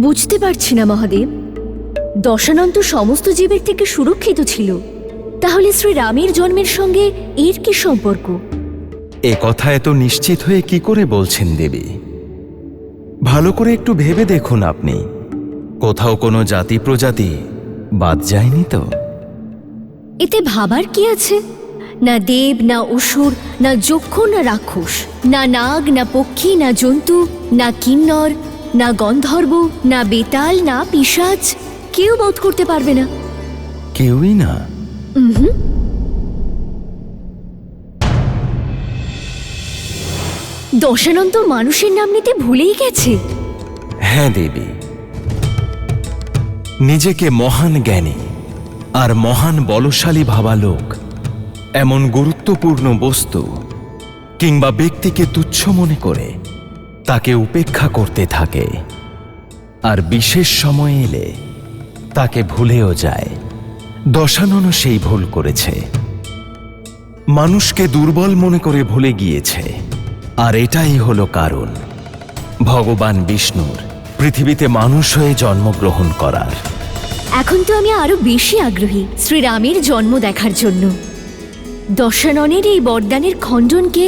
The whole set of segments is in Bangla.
বুঝতে পারছি না মহাদেব, দশানন্ত সমস্ত জীবের থেকে সুরক্ষিত ছিল, তাহলে শ্রীরামের জন্মের সঙ্গে এর কি সম্পর্ক? এ কথা এত নিশ্চিত হয়ে কি করে বলছেন দেবী? ভালো করে একটু ভেবে দেখুন, আপনি কোথাও কোনো জাতি প্রজাতি বাদ যায়নি তো? এতে ভাবার কি আছে? না দেব, না অসুর, না যক্ষ, না রাক্ষস, না নাগ, না পক্ষী, না জন্তু, না কিন্নর, না গন্ধর্ব, না বেতাল, না পিশাচ, কেউ বোধ করতে পারবে না। কেউই না? দশানন্ত মানুষের নাম নিতে ভুলেই গেছে। হ্যাঁ দেবী, নিজেকে মহান জ্ঞানী আর মহান বলশালী ভাবা লোক এমন গুরুত্বপূর্ণ বস্তু কিংবা ব্যক্তিকে তুচ্ছ মনে করে তাকে উপেক্ষা করতে থাকে, আর বিশেষ সময় এলে তাকে ভুলেও যায়। দশাননও সেই ভুল করেছে, মানুষকে দুর্বল মনে করে ভুলে গিয়েছে। আর এটাই হলো কারণ ভগবান বিষ্ণুর পৃথিবীতে মানুষ হয়ে জন্মগ্রহণ করার। এখন তো আমি আরো বেশি আগ্রহী শ্রীরামের জন্ম দেখার জন্য। দশাননের এই বরদানের খণ্ডনকে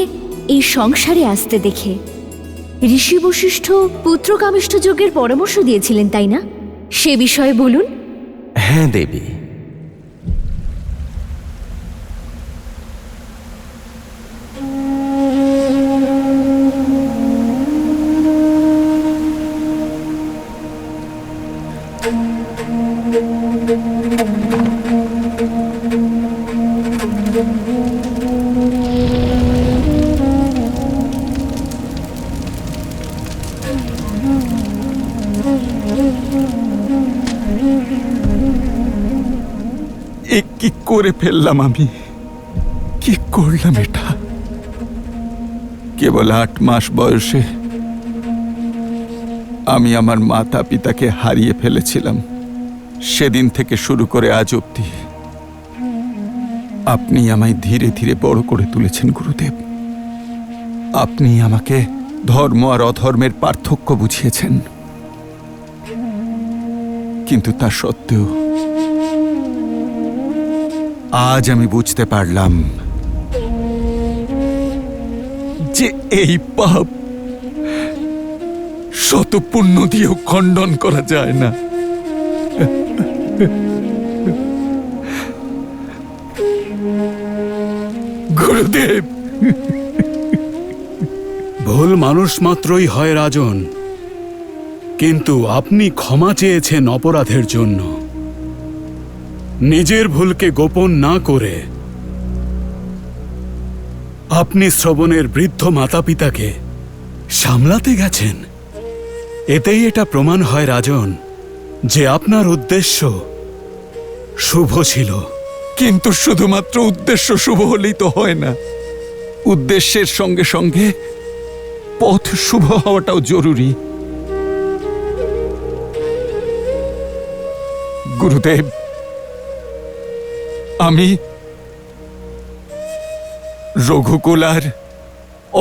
এই সংসারে আসতে দেখে ঋষি বশিষ্ঠ পুত্রকামিষ্ঠ যজ্ঞের পরামর্শ দিয়েছিলেন, তাই না? সে বিষয়ে বলুন। হ্যাঁ দেবী, এ কি করে ফেললাম আমি? কি করলাম এটা? কেবল ৮ মাস বয়সে আমি আমার মাতা পিতাকে হারিয়ে ফেলেছিলাম। সেদিন থেকে শুরু করে আজ অবধি আপনি আমায় ধীরে ধীরে বড় করে তুলেছেন গুরুদেব। আপনি আমাকে ধর্ম আর অধর্মের পার্থক্য বুঝিয়েছেন, কিন্তু তা সত্ত্বেও আজ আমি বুঝতে পারলাম যে এই পাপ শত পুণ্য দিয়েও খণ্ডন করা যায় না। গুরুদেব, ভুল মানুষ মাত্রই হয় রাজন, কিন্তু আপনি ক্ষমা চেয়েছেন অপরাধের জন্য। নিজের ভুলকে গোপন না করে আপনি শ্রবণের বৃদ্ধ মাতা পিতাকে সামলাতে গেছেন। এতেই এটা প্রমাণ হয় রাজন যে আপনার উদ্দেশ্য শুভ ছিল। কিন্তু শুধুমাত্র উদ্দেশ্য শুভ হলেই তো হয় না, উদ্দেশ্যের সঙ্গে সঙ্গে পথ শুভ হওয়াটাও জরুরি। গুরুদেব, আমি রঘুকুল আর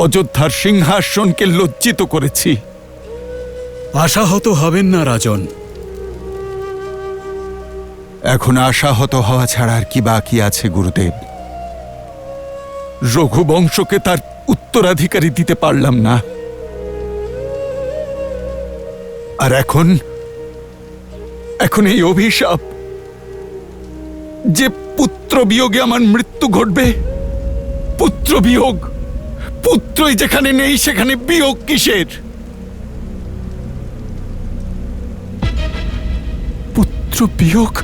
অযোধ্যার সিংহাসনকে লজ্জিত করেছি। আশাহত হবেন না রাজন। এখন আশাহত হওয়া ছাড়া আর কি বাকি আছে গুরুদেব? রঘুবংশকে তার উত্তরাধিকারী দিতে পারলাম না, আর এখন এই অভিশাপ যে পুত্র বিয়োগে আমার মৃত্যু ঘটবে। পুত্র বিয়োগ, পুত্রই যেখানে নেই সেখানে বিয়োগ কিসের? পুত্র বিয়োগ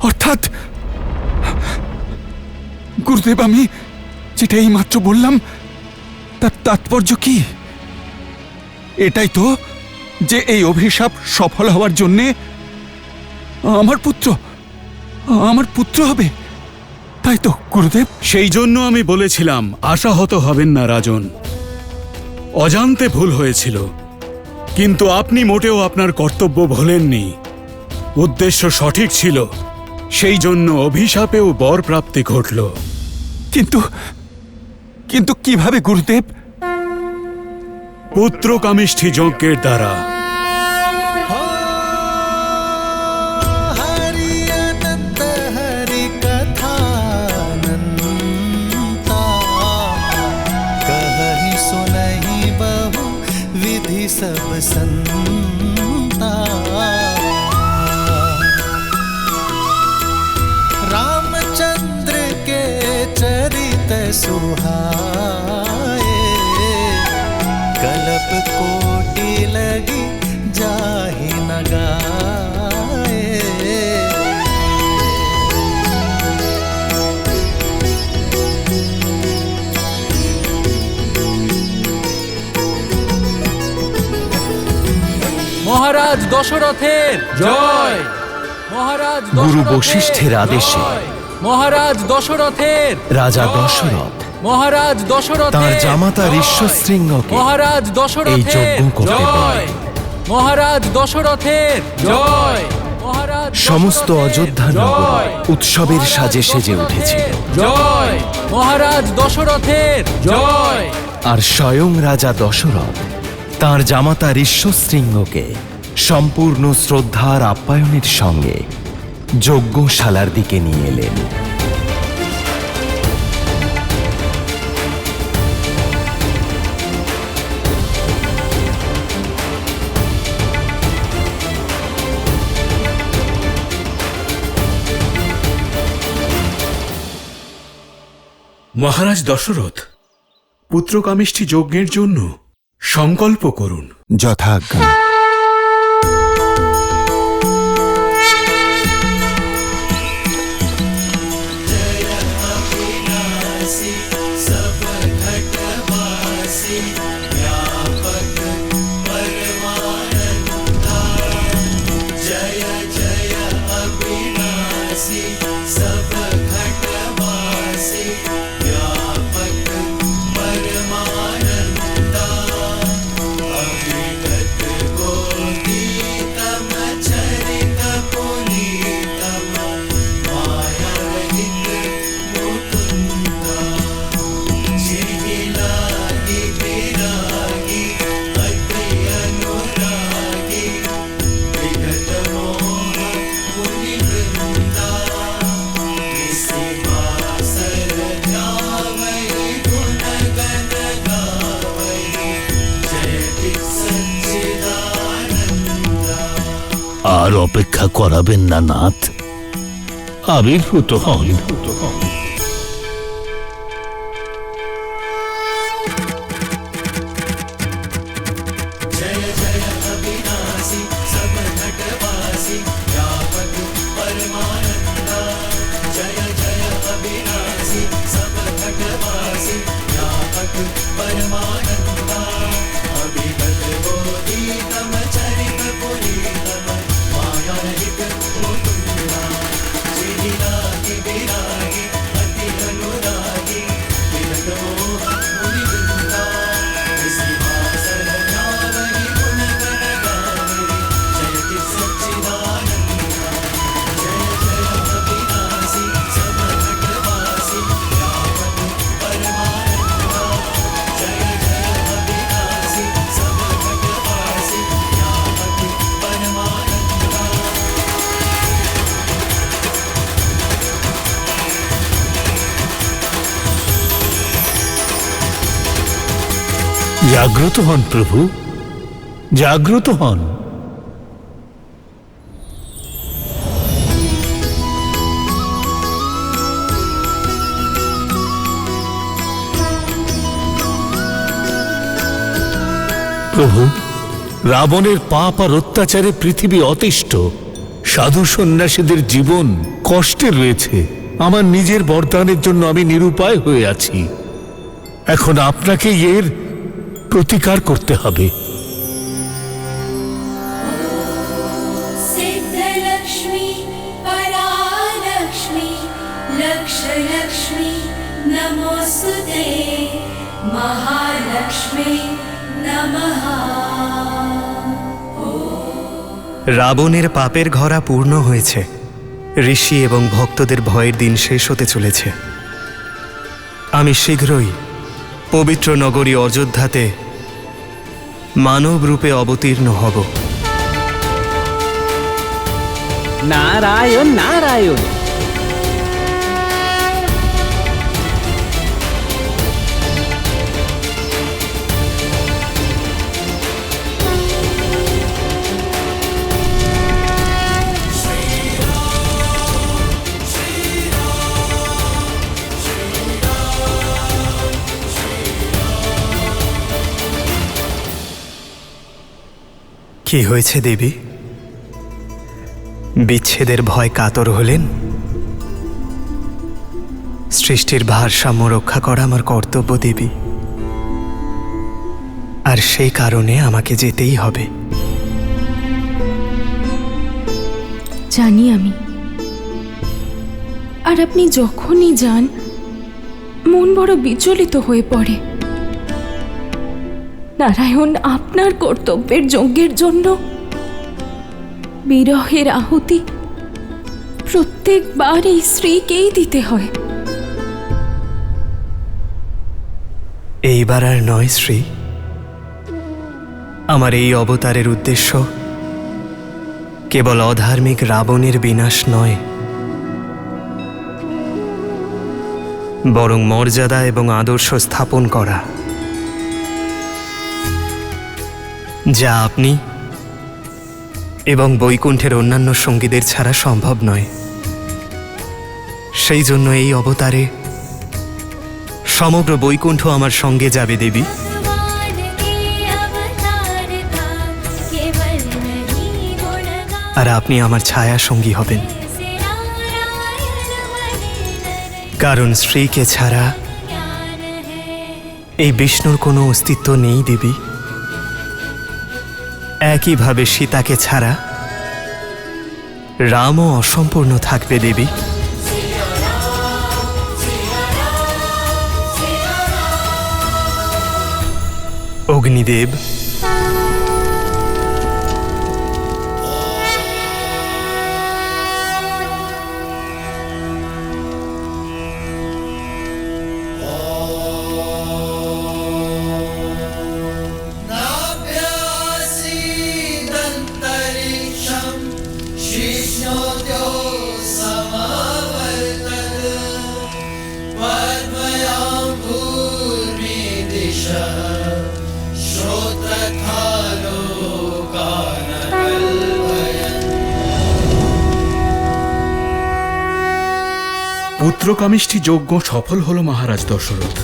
অর্থাৎ গুরুদেব, আমি যেটা এইমাত্র বললাম তার তাৎপর্য কি? এটাই তো যে এই অভিশাপ সফল হওয়ার জন্যে আমার পুত্র হবে, তাই তো গুরুদেব? সেই জন্য আমি বলেছিলাম আশাহত হবেন না রাজন। অজান্তে ভুল হয়েছিল, কিন্তু আপনি মোটেও আপনার কর্তব্য ভোলেননি। উদ্দেশ্য সঠিক ছিল, সেই জন্য অভিশাপেও বর প্রাপ্তি ঘটল। কিন্তু কিভাবে গুরুদেব? পুত্র কামিষ্ঠী যজ্ঞের দ্বারা। हरि अनंत हरि कथानंता कहहि सुनहि बहु विधि सब संता। रामचंद्र के चरित सुहाए कल्प कोटि लगी जाहि न गाए। মহারাজ দশরথের জয়। মহারাজ গুরু বশিষ্ঠের আদেশে মহারাজ দশরথের রাজা দশরথ মহারাজ দশরথের তার জামাতা ঋষ্যশৃঙ্গকে মহারাজ দশরথের এই যজ্ঞ করতে জয়। বলেন। মহারাজ দশরথের জয়। মহারাজ সমস্ত দশরথের অযোধ্যা নগর জয়। উৎসবের সাজে সেজে উঠেছিল। জয়। মহারাজ দশরথের জয়। আর স্বয়ং রাজা দশরথ তাঁর জামাতা ঋষ্যশৃঙ্গকে সম্পূর্ণ শ্রদ্ধার আপ্যায়নের সঙ্গে যজ্ঞশালার দিকে নিয়ে এলেন। মহারাজ দশরথ, পুত্র কামিষ্ঠী যজ্ঞের জন্য সংকল্প করুন। যথাজ্ঞা। আর অপেক্ষা করাবেন না নাথ, আবির্ভূত হন। জাগ্রত হন প্রভু, জাগ্রত হন। প্রভু, রাবণের পাপ আর অত্যাচারে পৃথিবী অতিষ্ঠ। সাধু সন্ন্যাসীদের জীবন কষ্টে রয়েছে। আমার নিজের বরদানের জন্য আমি নিরুপায় হয়ে আছি। এখন আপনাকে এর প্রতিকার করতে হবে। सिद्धलक्ष्मी परालक्ष्मी लक्षलक्ष्मी नमोस्तुते महालक्ष्मी नमः। রাবণের পাপের ঘরা পূর্ণ হয়েছে। ঋষি এবং ভক্তদের ভয়ের দিন শেষ হতে চলেছে। আমি শীঘ্রই পবিত্র নগরী অযোধ্যাতে মানব রূপে অবতীর্ণ হব। নারায়ণ নারায়ণ। কি হয়েছে দেবী? বিচ্ছেদের ভয় কাতর হলেন? সৃষ্টির ভারসাম্য রক্ষা করা আমার কর্তব্য দেবী, আর সেই কারণে আমাকে যেতেই হবে। জানি আমি, আর আপনি যখনই যান মন বড় বিচলিত হয়ে পড়ে। নারায়ণ আপনার কর্তব্যের যজ্ঞের জন্য বিরহের আহুতি প্রত্যেকবার এই স্ত্রীকেই দিতে হয়। এইবার আর নয় শ্রী, আমার এই অবতারের উদ্দেশ্য কেবল অধার্মিক রাবণের বিনাশ নয়, বরং মর্যাদা এবং আদর্শ স্থাপন করা, যা আপনি এবং বৈকুণ্ঠের অন্যান্য সঙ্গীদের ছাড়া সম্ভব নয়। সেই জন্য এই অবতারে সমগ্র বৈকুণ্ঠ আমার সঙ্গে যাবে দেবী। আর আপনি আমার ছায়া সঙ্গী হবেন, কারণ স্ত্রীকে ছাড়া এই বিষ্ণুর কোনো অস্তিত্ব নেই দেবী। একইভাবে সীতাকে ছাড়া রামও অসম্পূর্ণ থাকবে দেবী। অগ্নিদেব, পুত্রকামিষ্ঠি যজ্ঞ সফল হল মহারাজ দশরথ।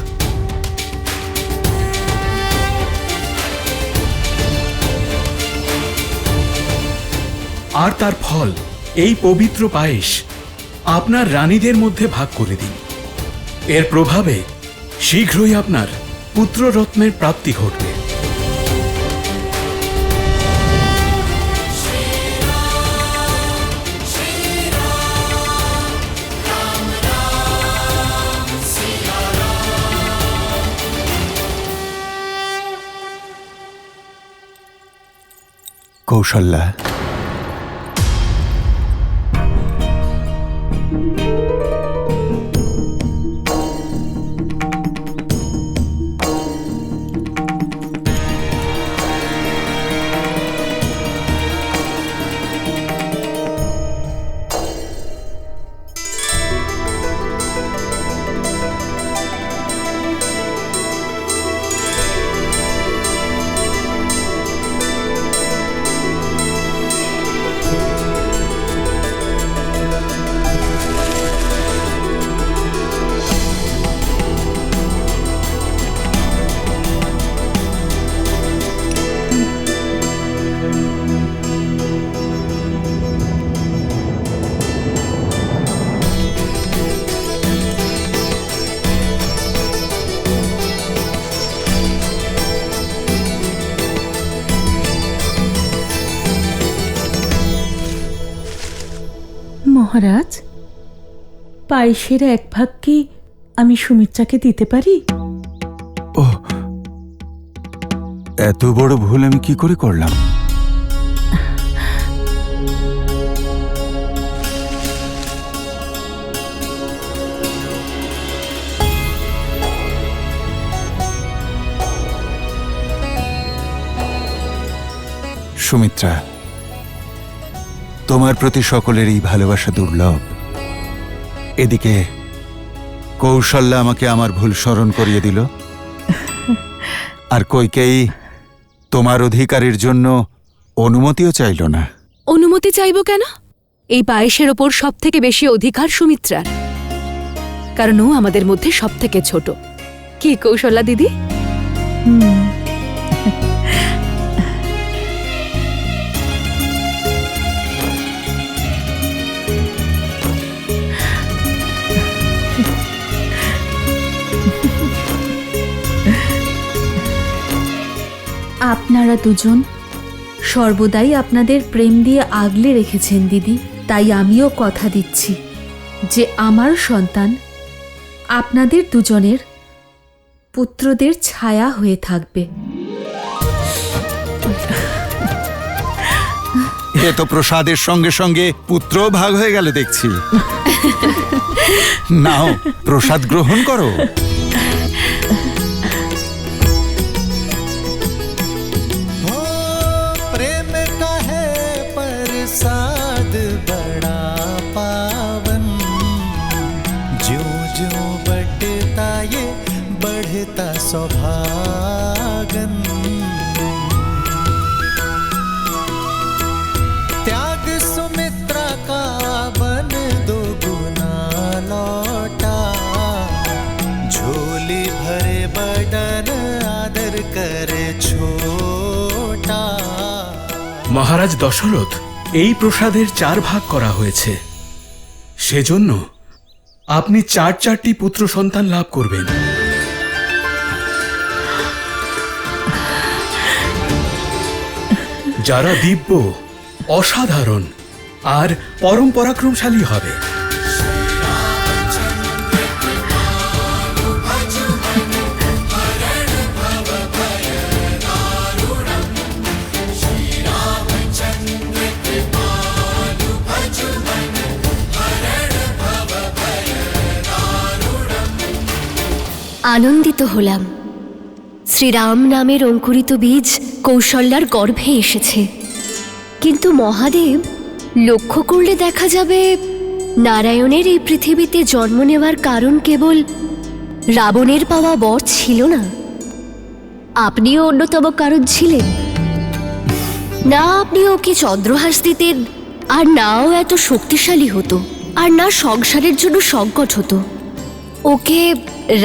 আর তার ফল এই পবিত্র পায়েস আপনার রানীদের মধ্যে ভাগ করে দিন। এর প্রভাবে শীঘ্রই আপনার পুত্ররত্নের প্রাপ্তি ঘটবে। কৌশল্যা, মহারাজ, পায়েসের এক ভাগ কি আমি সুমিত্রাকে দিতে পারি? ও, এত বড় ভুল আমি কি করে করলাম? সুমিত্রা, তোমার প্রতি সকলেরই ভালোবাসা দুর্লভ। এদিকে কৌশল্যা আমাকে আমার ভুল স্মরণ করিয়ে দিল, আর কইকেয়ী তোমার অধিকারের জন্য অনুমতিও চাইল না। অনুমতি চাইব কেন? এই পায়েসের ওপর সব থেকে বেশি অধিকার সুমিত্রার, কারণ ও আমাদের মধ্যে সব থেকে ছোট। কি কৌশল্যা দিদি? আপনারা দুজন সর্বদাই আপনাদের প্রেম দিয়ে আগলে রেখেছেন দিদি, তাই আমিও কথা দিচ্ছি যে আমার সন্তান আপনাদের দুজনের পুত্রদের ছায়া হয়ে থাকবে। এ তো প্রসাদের সঙ্গে সঙ্গে পুত্র ভাগ হয়ে গেল দেখছি। নাও, প্রসাদ গ্রহণ করো। प्रेम का है प्रसाद बड़ा पावन, ज्यों ज्यों बढ़ता ये बढ़ता सौभागन। त्याग सुमित्रा का बन दो गुना लौटा, झोली भरे बदन आदर करे छोटा। মহারাজ দশরথ, এই প্রসাদের 4 ভাগ করা হয়েছে, সেজন্য আপনি 4টি পুত্র সন্তান লাভ করবেন। যারা দিব্য, অসাধারণ আর পরম পরাক্রমশালী হবে। আনন্দিত হলাম। শ্রীরাম নামের অঙ্কুরিত বীজ কৌশল্যার গর্ভে এসেছে, কিন্তু মহাদেব, লক্ষ্য করলে দেখা যাবে নারায়ণের এই পৃথিবীতে জন্ম নেওয়ার কারণ কেবল রাবণের পাওয়া বর ছিল না, আপনিও অন্যতম কারণ ছিলেন। না আপনি ওকে চন্দ্রহাস দিতেন, আর নাও এত শক্তিশালী হতো, আর না সংসারের জন্য সংকট হতো। ওকে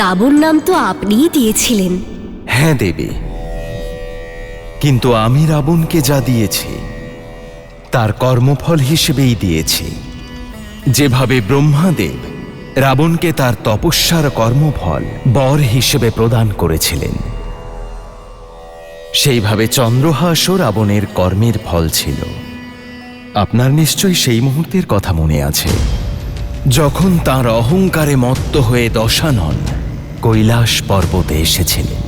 রাবণ নাম তো আপনিই দিয়েছিলেন। হ্যাঁ দেবী, কিন্তু আমি রাবণকে যা দিয়েছি তার কর্মফল হিসেবেই দিয়েছি। যেভাবে ব্রহ্মাদেব রাবণকে তার তপস্যার কর্মফল বর হিসেবে প্রদান করেছিলেন, সেইভাবে চন্দ্রহাসও রাবণের কর্মের ফল ছিল। আপনার নিশ্চয়ই সেই মুহূর্তের কথা মনে আছে, যখন তাঁর অহংকারে মত্ত হয়ে দশানন কৈলাস পর্বতে এসেছিলেন।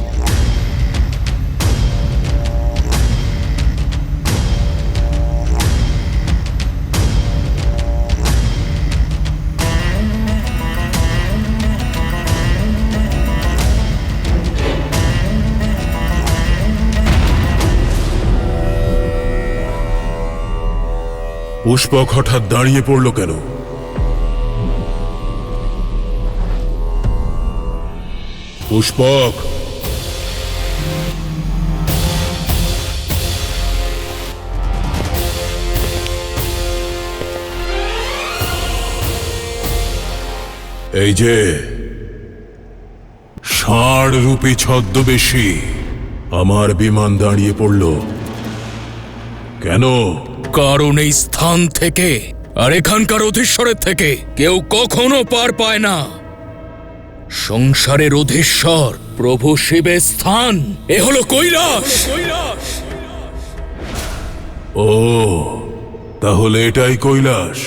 পুষ্পক হঠাৎ দাঁড়িয়ে পড়ল কেন? পুষ্পক, এই যে ষাঁড় রূপী ছদ্মবেশী আমার বিমান দাঁড়িয়ে পড়ল কেন? কারণ এই স্থান থেকে আর এখানকার অধীশ্বরের থেকে কেউ কখনো পার পায় না। সংসারের অধীশ্বর প্রভু শিবের স্থান এ হলো কৈলাস। ও, তাহলে এটাই কৈলাস।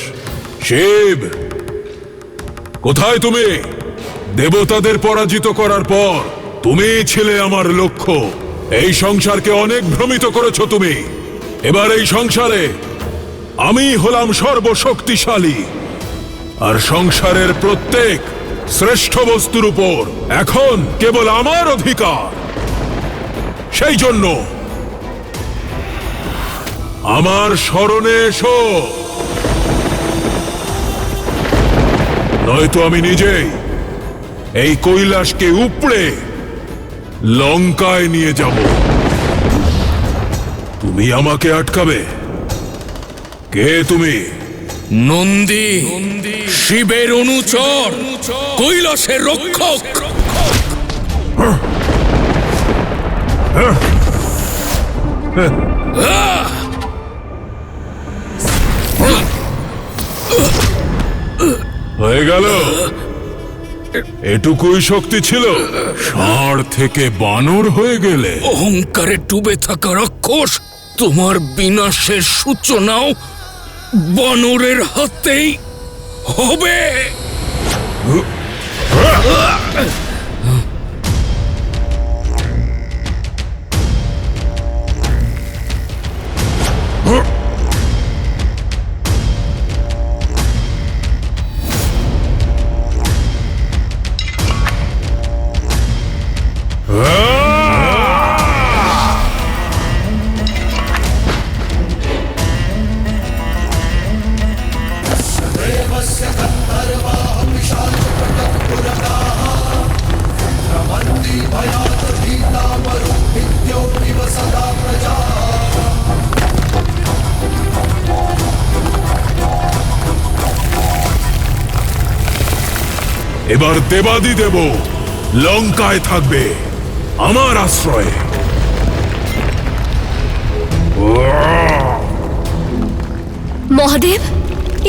শিব, কোথায় তুমি? দেবতাদের পরাজিত করার পর তুমি ছিলে আমার লক্ষ্য। এই সংসারকে অনেক ভ্রমিত করেছো তুমি। এবার এই সংসারে আমি হলাম সর্বশক্তিশালী, আর সংসারের প্রত্যেক শ্রেষ্ঠ বস্তুর উপর এখন কেবল আমার অধিকার। সেই জন্য আমার স্মরণে এসো, নয়তো আমি নিজেই এই কৈলাসকে উপড়ে লঙ্কায় নিয়ে যাব। তুমি আমাকে আটকাবে? কে তুমি? নন্দী, শিবের অনুচর, কৈলাসের রক্ষক। হয়ে গেল? এটুকুই শক্তি ছিল? ষাঁড় থেকে বানর হয়ে গেলে? অহংকারে ডুবে থাকা রাক্ষস, তোমার বিনাশের সূচনাও বানরের হাতেই হবে। এবার দেবাদি দেব লঙ্কায় থাকবে আমার আশ্রয়ে। মহাদেব,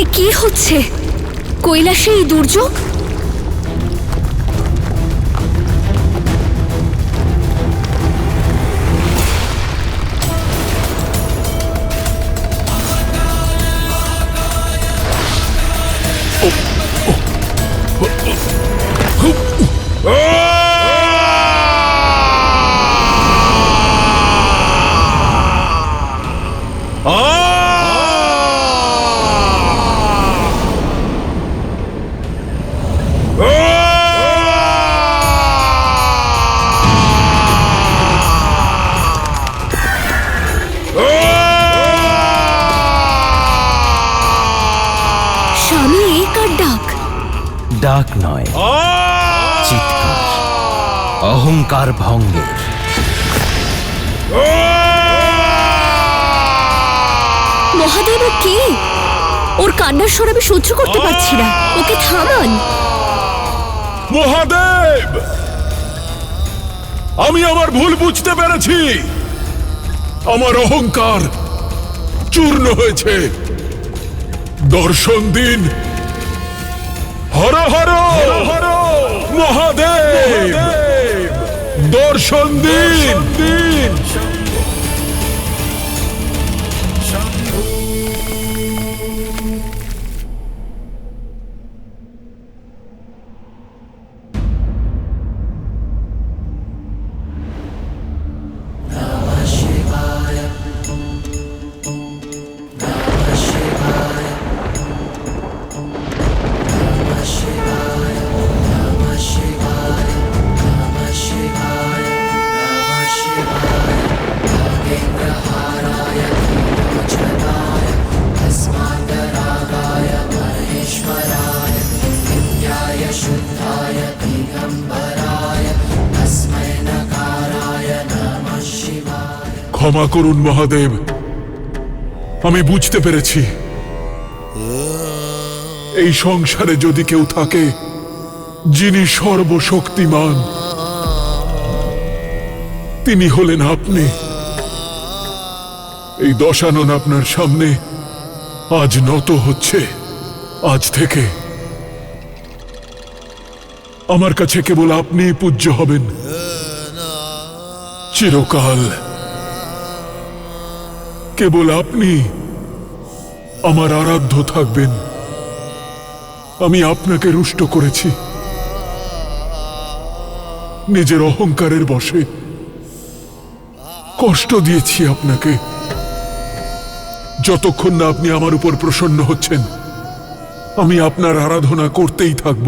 এ কি হচ্ছে? কৈলাসে এই দুর্যোগ? স্বামী, এ কার ডাক? ডাক নয়, চিৎকার, অহংকার ভঙ্গের। মহাদেব, ও কে? ওর কান্নার স্বর আমি সহ্য করতে পারছি না, ওকে থামান। মহাদেব, আমি আমার ভুল বুঝতে পেরেছি। আমার অহংকার চূর্ণ হয়েছে। দর্শন দিন। হর হর হর মহাদেব, দর্শন দিন। ক্ষমা করুন মহাদেব, আমি বুঝতে পেরেছি এই সংসারে যদি কেউ থাকে যিনি সর্বশক্তিমান, তিনি হলেন আপনি। এই দশানন আপনার সামনে আজ নত হচ্ছে। আজ থেকে আমার কাছে কেবল আপনিই পূজ্য হবেন, চিরকাল। কেবল আপনি আমার আরাধ্য থাকবেন। আমি আপনাকে রুষ্ট করেছি, নিজের অহংকারের বশে কষ্ট দিয়েছি আপনাকে। যতক্ষণ না আপনি আমার উপর প্রসন্ন হচ্ছেন, আমি আপনার আরাধনা করতেই থাকব।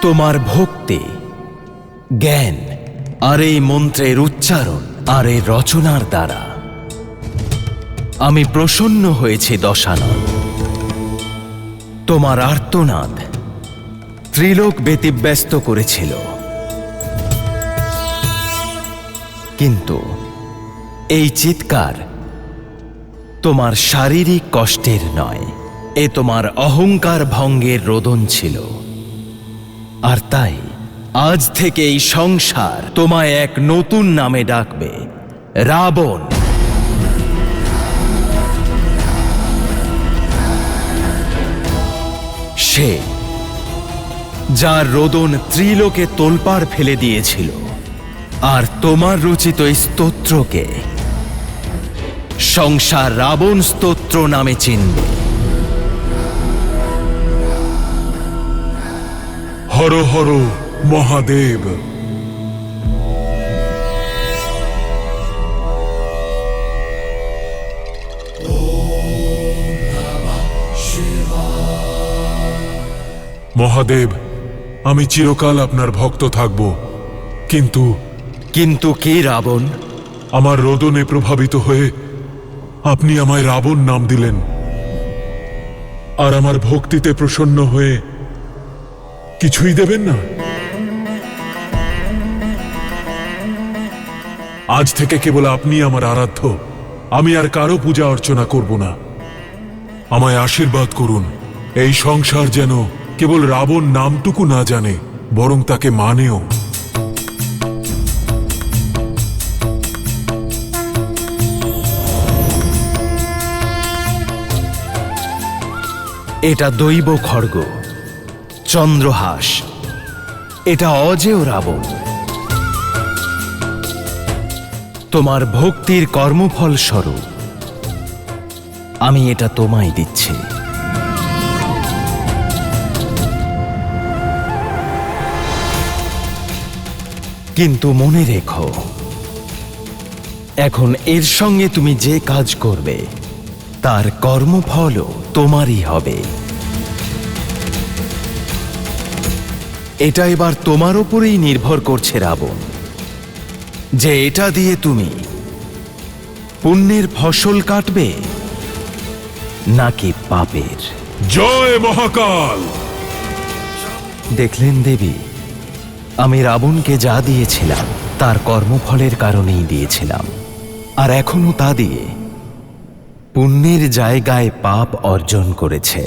তোমার ভক্তি, জ্ঞান আর এই মন্ত্রের উচ্চারণ আর এই রচনার দ্বারা আমি প্রসন্ন হয়েছি দশানন। তোমার আর্তনাদ ত্রিলোক ব্যতিব্যস্ত করেছিল, কিন্তু এই চিৎকার তোমার শারীরিক কষ্টের নয়, এ তোমার অহংকার ভঙ্গের রোদন ছিল। আর তাই আজ থেকে এই সংসার তোমায় এক নতুন নামে ডাকবে, রাবণ। সে যার রোদন ত্রিলোকে তোলপাড় ফেলে দিয়েছিল, আর তোমার রচিত এই স্তোত্রকে সংসার রাবণ স্তোত্র নামে চিনবে। হর হর মহাদেব। মহাদেব, আমি চিরকাল আপনার ভক্ত থাকব, কিন্তু কিন্তু কি রাবণ? আমার রোদনে প্রভাবিত হয়ে আপনি আমায় রাবণ নাম দিলেন, আর আমার ভক্তিতে প্রসন্ন হয়ে কিছুই দেবেন না। আজ থেকে কেবল আপনি আমার আরাধ্য, আমি আর কারো পূজা অর্চনা করব না। আমায় আশীর্বাদ করুন, এই সংসার যেন কেবল রাবণ নামটুকু না জানে, বরং তাকে মানেও। এটা দৈব খড়গ, চন্দ্রহাস, এটা অজেয় রাবণ। তোমার ভক্তির কর্মফল স্বরূপ আমি এটা তোমায় দিচ্ছি। কিন্তু মনে রেখো, এখন এর সঙ্গে তুমি যে কাজ করবে তার কর্মফলও তোমারই হবে। এটা এবার তোমার উপরেই নির্ভর করছে রাবণ, যে এটা দিয়ে তুমি পুণ্যের ফসল কাটবে নাকি পাপের। জয় মহাকাল। দেখলেন দেবী, আমি রাবণকে যা দিয়েছিলাম তার কর্মফলের কারণেই দিয়েছিলাম, আর এখনো তা দিয়ে পুণ্যের জায়গায় পাপ অর্জন করেছে।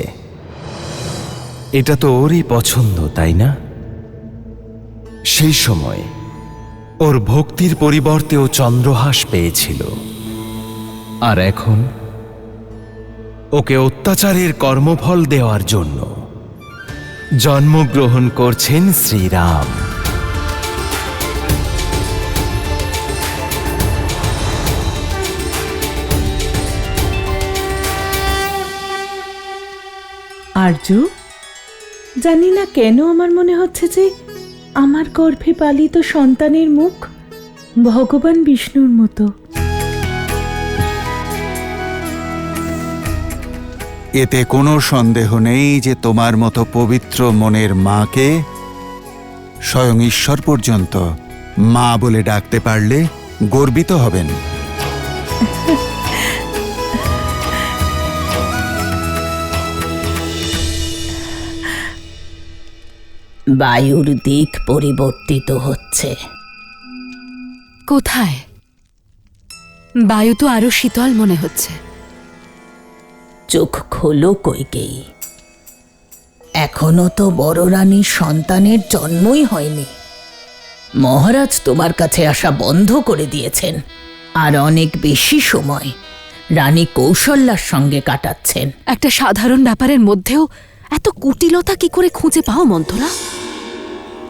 এটা তো ওরই পছন্দ, তাই না? সেই সময় ওর ভক্তির পরিবর্তে ও চন্দ্রহাস পেয়েছিল, আর এখন ওকে অত্যাচারের কর্মফল দেওয়ার জন্য জন্মগ্রহণ করছেন শ্রীরাম। আরজু, জানি না কেন আমার মনে হচ্ছে যে আমার গর্ভে পালিত সন্তানের মুখ ভগবান বিষ্ণুর মতো। এতে কোনো সন্দেহ নেই যে তোমার মতো পবিত্র মনের মাকে স্বয়ং ঈশ্বর পর্যন্ত মা বলে ডাকতে পারলে গর্বিত হবেন। বায়ুর দিক পরিবর্তিত হচ্ছে। কোথায়? বায়ু তো আরো শীতল মনে হচ্ছে। চোখ খোলো কইকেয়ী, এখনো তো বড় রানীর সন্তানের জন্মই হয়নি। মহারাজ তোমার কাছে আসা বন্ধ করে দিয়েছেন, আর অনেক বেশি সময় রানী কৌশল্যার সঙ্গে কাটাচ্ছেন। একটা সাধারণ ব্যাপারের মধ্যেও এত কুটিলতা কি করে খুঁজে পাও মন্থরা?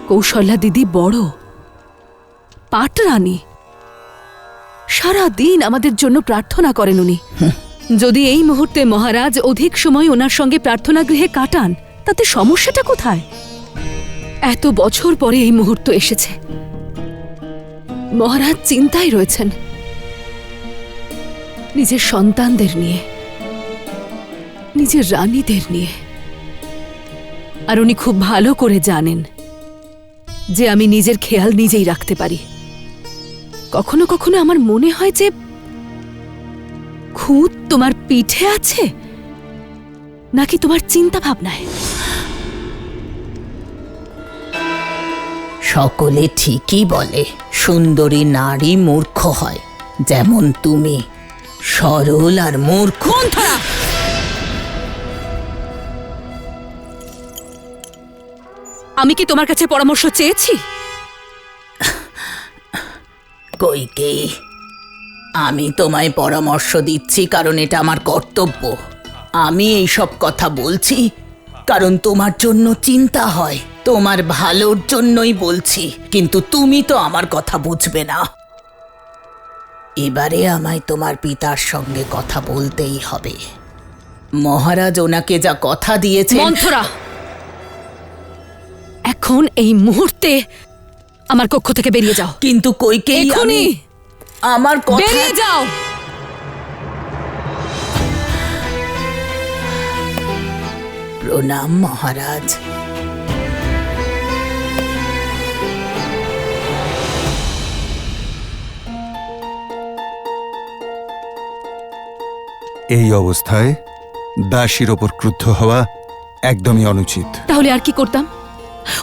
কৌশল্যা দিদি বড় পাট রানী, সারা দিন আমাদের জন্য প্রার্থনা করেন উনি। যদি এই মুহূর্তে মহারাজ অধিক সময় ওনার সঙ্গে প্রার্থনা গৃহে কাটান, তাতে সমস্যাটা কোথায়? এত বছর পরে এই মুহূর্ত এসেছে। মহারাজ চিন্তায় রয়েছেন নিজের সন্তানদের নিয়ে, নিজের রানীদের নিয়ে। আর উনি খুব ভালো করে জানেন যে আমি নিজের খেয়াল নিজেই রাখতে পারি। কখনো কখনো আমার মনে হয় যে খুঁত তোমার পিঠে আছে নাকি তোমার চিন্তা ভাবনায়। সকলে ঠিকই বলে সুন্দরী নারী মূর্খ হয়, যেমন তুমি সরল আর মূর্খ। আমি কি তোমার কাছে পরামর্শ চেয়েছি? কইকেয়ী, আমি তোমায় পরামর্শ দিচ্ছি কারণ এটা আমার কর্তব্য। আমি এইসব কথা বলছি কারণ তোমার জন্য চিন্তা হয়, তোমার ভালোর জন্যই বলছি। কিন্তু তুমি তো আমার কথা বুঝবে না। এবারে আমায় তোমার পিতার সঙ্গে কথা বলতেই হবে। মহারাজ ওনাকে যা কথা দিয়েছেন। মন্থরা, এখন এই মুহূর্তে আমার কক্ষ থেকে বেরিয়ে যাও। কিন্তু কইকেয়ী, এখনই আমার কথা বেরিয়ে যাও। প্রণাম মহারাজ। এই অবস্থায় দাসীর ওপর ক্রুদ্ধ হওয়া একদমই অনুচিত। তাহলে আর কি করতাম?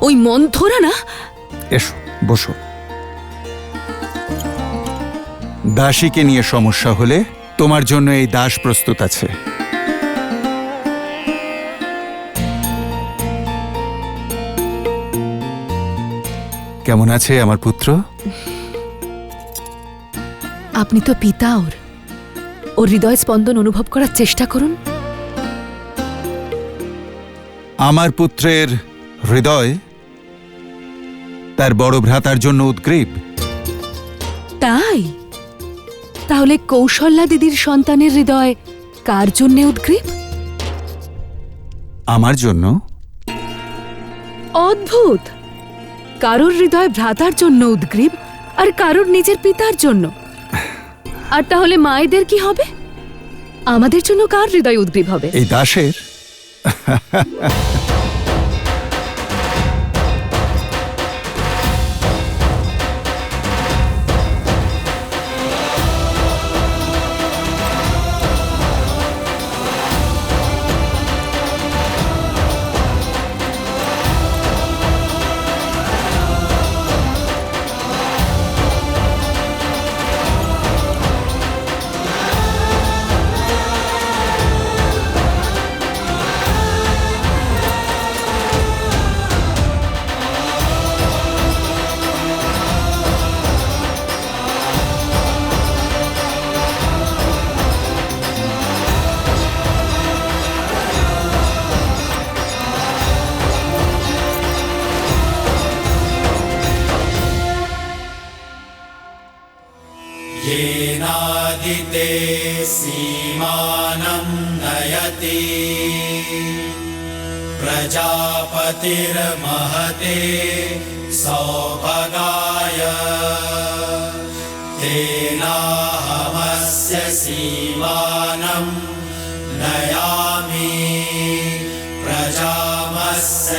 ওই মন্থরা না। এসো, বসো। দাসীকে নিয়ে সমস্যা হলে তোমার জন্য এই দাস প্রস্তুত আছে। কেমন আছে আমার পুত্র? আপনি তো পিতা, ওর হৃদয় স্পন্দন অনুভব করার চেষ্টা করুন। আমার পুত্রের হৃদয় তার বড় ভ্রাতার জন্য উদ্গ্রীব। তাই তাহলে কৌশল্যা দিদির সন্তানের হৃদয় কার জন্যে উদ্গ্রীব? আমার জন্য। অদ্ভুত! কারোর হৃদয় ভ্রাতার জন্য উদ্গ্রীব আর কারোর নিজের পিতার জন্য। আর তাহলে মায়েদের কি হবে? আমাদের জন্য কার হৃদয় উদ্গ্রীব হবে? এই দাসের। येनादिते सीमानं नयति प्रजापतिर्महते सौभगाय तेनाहमस्य सीमानं नयामि प्रजामस्य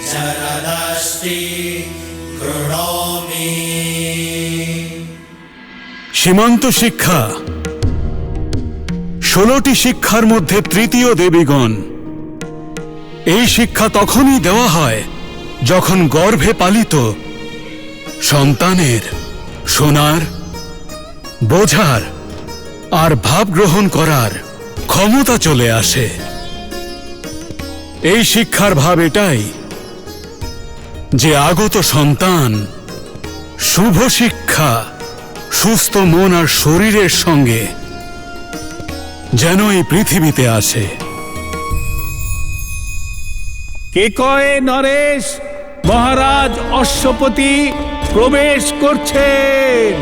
चरदष्टि गृह्णामि। সীমান্ত শিক্ষা 16টি শিক্ষার মধ্যে তৃতীয় দেবীগণ। এই শিক্ষা তখনই দেওয়া হয় যখন গর্ভে পালিত সন্তানের শোনার, বোঝার আর ভাব গ্রহণ করার ক্ষমতা চলে আসে। এই শিক্ষার ভাব এটাই যে আগত সন্তান শুভ শিক্ষা সুস্থ মন আর শরীরের সঙ্গে যেন এই পৃথিবীতে আসে। কে কয়ে নরেশ, মহারাজ অশ্বপতি প্রবেশ করছেন।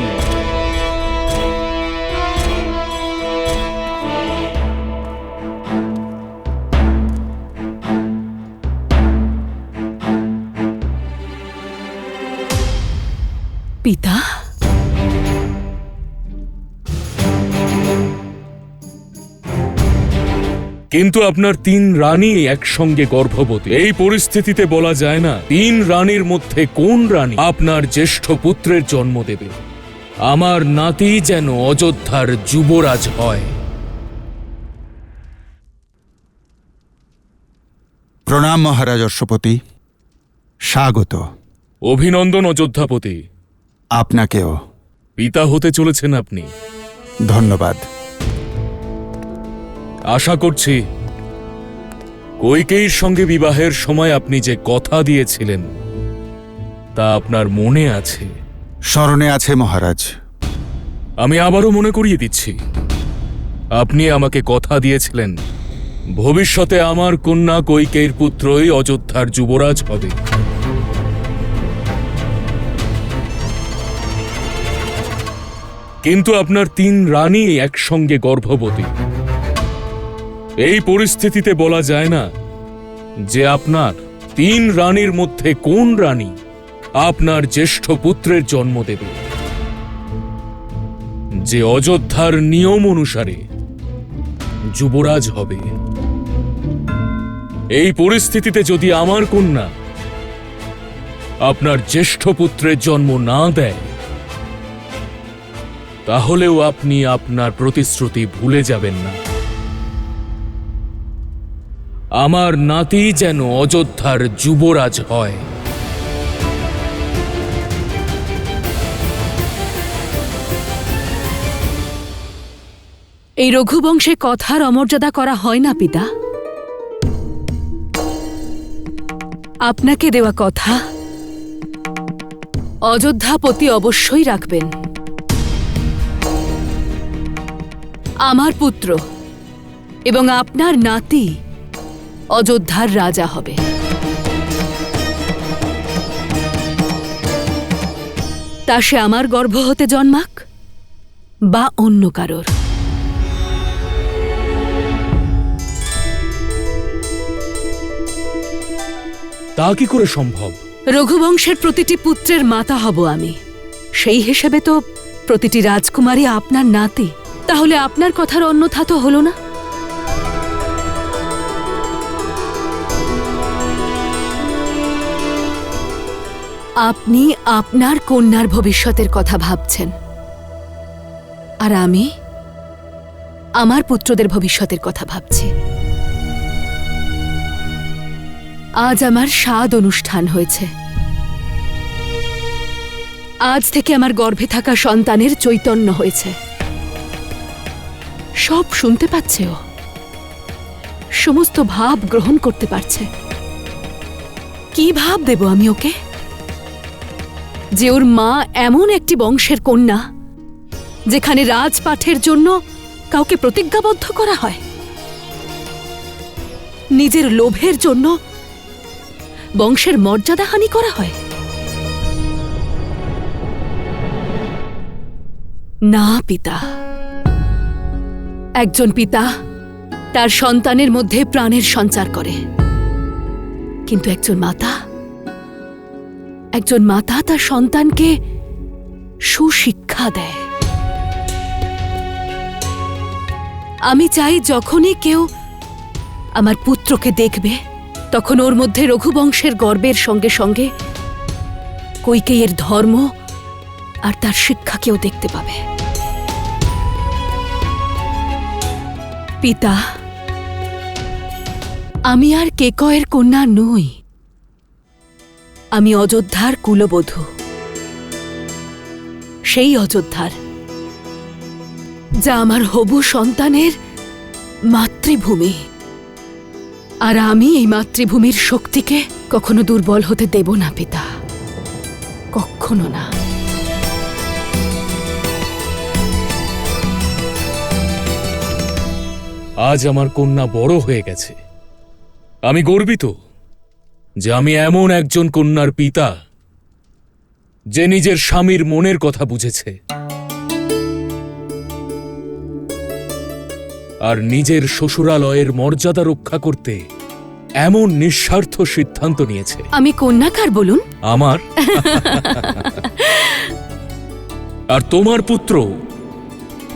পিতা, কিন্তু আপনার 3 রানী একসঙ্গে গর্ভবতী। এই পরিস্থিতিতে বলা যায় না 3 রানীর মধ্যে কোন রানী আপনার জ্যেষ্ঠ পুত্রের জন্ম দেবে। আমার নাতি যেন অযোধ্যার যুবরাজ হয়। প্রণাম মহারাজ অশ্বপতি, স্বাগত। অভিনন্দন অযোধ্যাপতি। আপনাকেও। পিতা হতে চলেছেন আপনি। ধন্যবাদ। আশা করছি কইকেয়ীর সঙ্গে বিবাহের সময় আপনি যে কথা দিয়েছিলেন তা আপনার মনে আছে। স্মরণে আছে মহারাজ। আমি আবারও মনে করিয়ে দিচ্ছি, আপনি আমাকে কথা দিয়েছিলেন ভবিষ্যতে আমার কন্যা কইকেয়ীর পুত্রই অযোধ্যার যুবরাজ হবে। কিন্তু আপনার 3 রানী একসঙ্গে গর্ভবতী। এই পরিস্থিতিতে বলা যায় না যে আপনার 3 রানীর মধ্যে কোন রানী আপনার জ্যেষ্ঠ পুত্রের জন্ম দেবে, যে অযোধ্যার নিয়ম অনুসারে যুবরাজ হবে। এই পরিস্থিতিতে যদি আমার কন্যা আপনার জ্যেষ্ঠ পুত্রের জন্ম না দেয়, তাহলেও আপনি আপনার প্রতিশ্রুতি ভুলে যাবেন না। আমার নাতি যেন অযোধ্যার যুবরাজ হয়। এই রঘুবংশে কথার অমর্যাদা করা হয় না পিতা। আপনাকে দেওয়া কথা অযোধ্যাপতি অবশ্যই রাখবেন। আমার পুত্র এবং আপনার নাতি অযোধ্যার রাজা হবে। তা সে আমার গর্ভ হতে জন্মাক বা অন্য কারোর। তা কি করে সম্ভব? রঘুবংশের প্রতিটি পুত্রের মাতা হব আমি। সেই হিসেবে তো প্রতিটি রাজকুমারী আপনার নাতি। তাহলে আপনার কথার অন্যথা তো হলো না। আপনি আপনার কন্যার ভবিষ্যতের কথা ভাবছেন, আর আমি আমার পুত্রদের ভবিষ্যতের কথা ভাবছি। আজ আমার সাদ অনুষ্ঠান হয়েছে। আজ থেকে আমার গর্ভে থাকা সন্তানের চৈতন্য হয়েছে। সব শুনতে পাচ্ছে ও, সমস্ত ভাব গ্রহণ করতে পারছে। কি ভাব দেব আমি ওকে যে ওর মা এমন একটি বংশের কন্যা যেখানে রাজপাঠের জন্য কাউকে প্রতিজ্ঞাবদ্ধ করা হয়, নিজের লোভের জন্য বংশের মর্যাদা হানি করা হয়? না পিতা, একজন পিতা তার সন্তানের মধ্যে প্রাণের সঞ্চার করে, কিন্তু একজন মাতা তার সন্তানকে সুশিক্ষা দেয়। আমি চাই যখনই কেউ আমার পুত্রকে দেখবে তখন ওর মধ্যে রঘুবংশের গর্বের সঙ্গে সঙ্গে কইকেয়ীর ধর্ম আর তার শিক্ষাকেও দেখতে পাবে। পিতা, আমি আর কেকয়ের কন্যা নই, আমি অযোধ্যার কুলবধূ। সেই অযোধ্যার যা আমার হবু সন্তানের মাতৃভূমি। আর আমি এই মাতৃভূমির শক্তিকে কখনো দুর্বল হতে দেব না পিতা, কখনো না। আজ আমার কন্যা বড় হয়ে গেছে। আমি গর্বিত যে আমি এমন একজন কন্যার পিতা যে নিজের স্বামীর মনের কথা বুঝেছে আর নিজের শ্বশুরালয়ের মর্যাদা রক্ষা করতে এমন নিঃস্বার্থ সিদ্ধান্ত নিয়েছে। আমি কন্যাকার বলুন। আমার আর তোমার পুত্র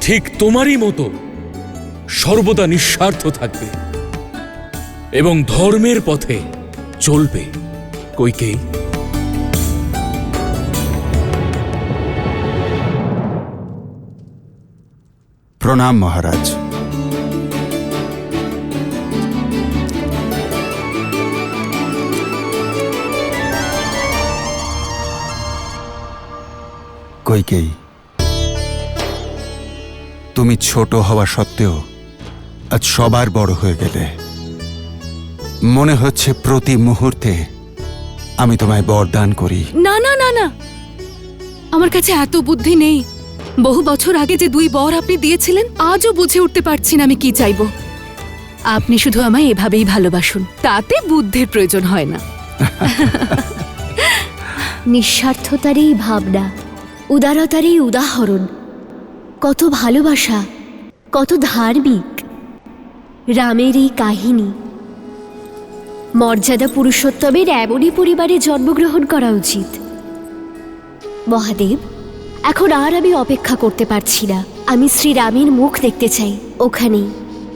ঠিক তোমারই মতো সর্বদা নিঃস্বার্থ থাকবে। এবং ধর্মের পথে চলবে কইকেয়ী। প্রণাম মহারাজ। কইকেয়ী, তুমি ছোট হওয়া সত্ত্বেও আজ সবার বড় হয়ে গেলে। মনে হচ্ছে প্রতি মুহূর্তে আমি তোমায় বরদান করি। না না না না, আমার কাছে এত বুদ্ধি নেই। বহু বছর আগে যে 2 বর আপনি দিয়েছিলেন, আজও বুঝে উঠতে পারছি না আমি কি চাইব। আপনি শুধু আমায় এভাবেই ভালোবাসুন, তাতে বুদ্ধির প্রয়োজন হয় না। নিঃস্বার্থতারই ভাবনা, উদারতারই উদাহরণ, কত ভালোবাসা, কত ধার্মিক রামের এই কাহিনী। মর্যাদা পুরুষোত্তমের এমনই পরিবারে জন্মগ্রহণ করা উচিত। মহাদেব, এখন আর আমি অপেক্ষা করতে পারছি না। আমি শ্রীরামের মুখ দেখতে চাই, ওখানেই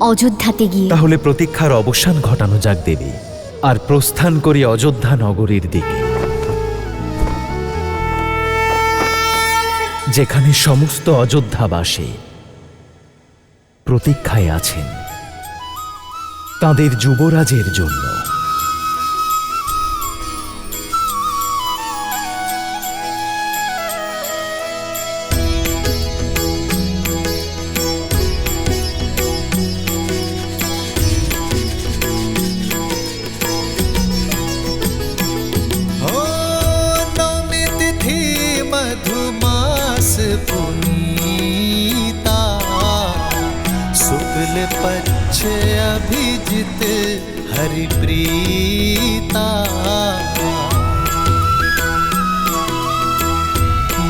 অযোধ্যাতে গিয়ে। তাহলে প্রতীক্ষার অবসান ঘটানো যাক দেবী, আর প্রস্থান করি অযোধ্যা নগরীর দিকে, যেখানে সমস্ত অযোধ্যাবাসী প্রতীক্ষায় আছেন তাদের যুবরাজের জন্য। पक्ष अभिजित हरिप्रीता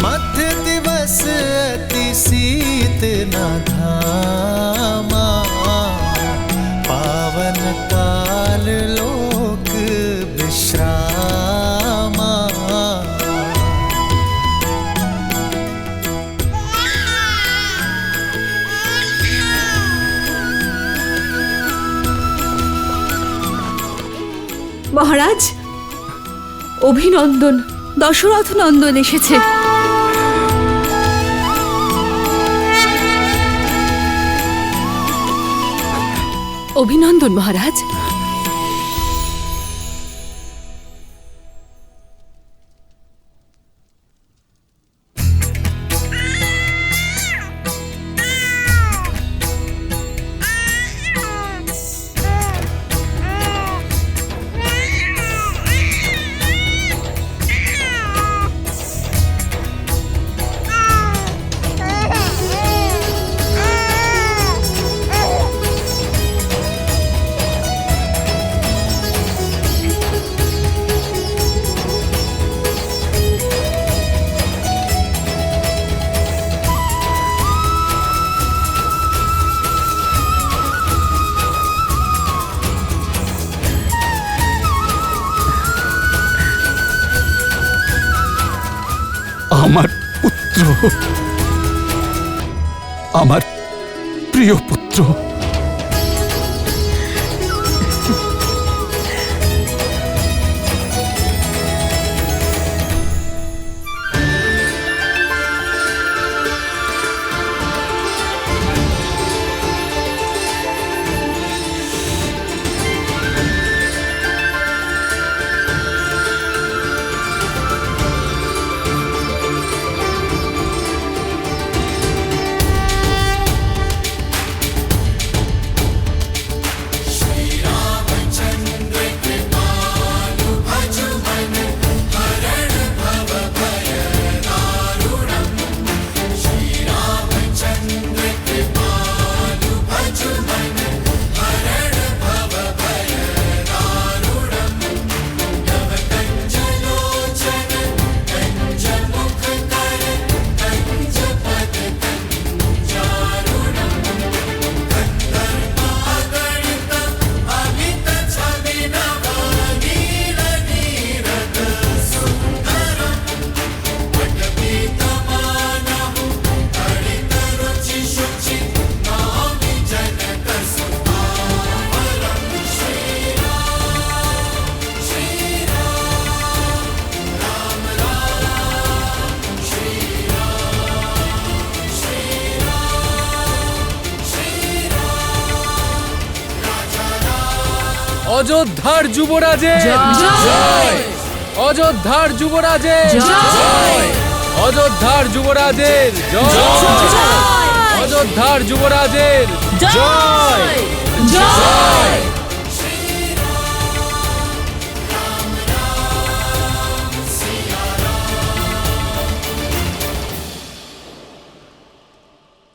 मध्य दिवस अति शीत न धामा पावन काल लोक विश्रामा। মহারাজ, অভিনন্দন, দশরথ নন্দন এসেছে। অভিনন্দন মহারাজ। আমার পুত্র, আমার প্রিয় পুত্র। অযোধ্যার যুবরাজের জয়! অযোধ্যার যুবরাজের জয়! অযোধ্যার যুবরাজের জয়! অযোধ্যার যুবরাজের জয়!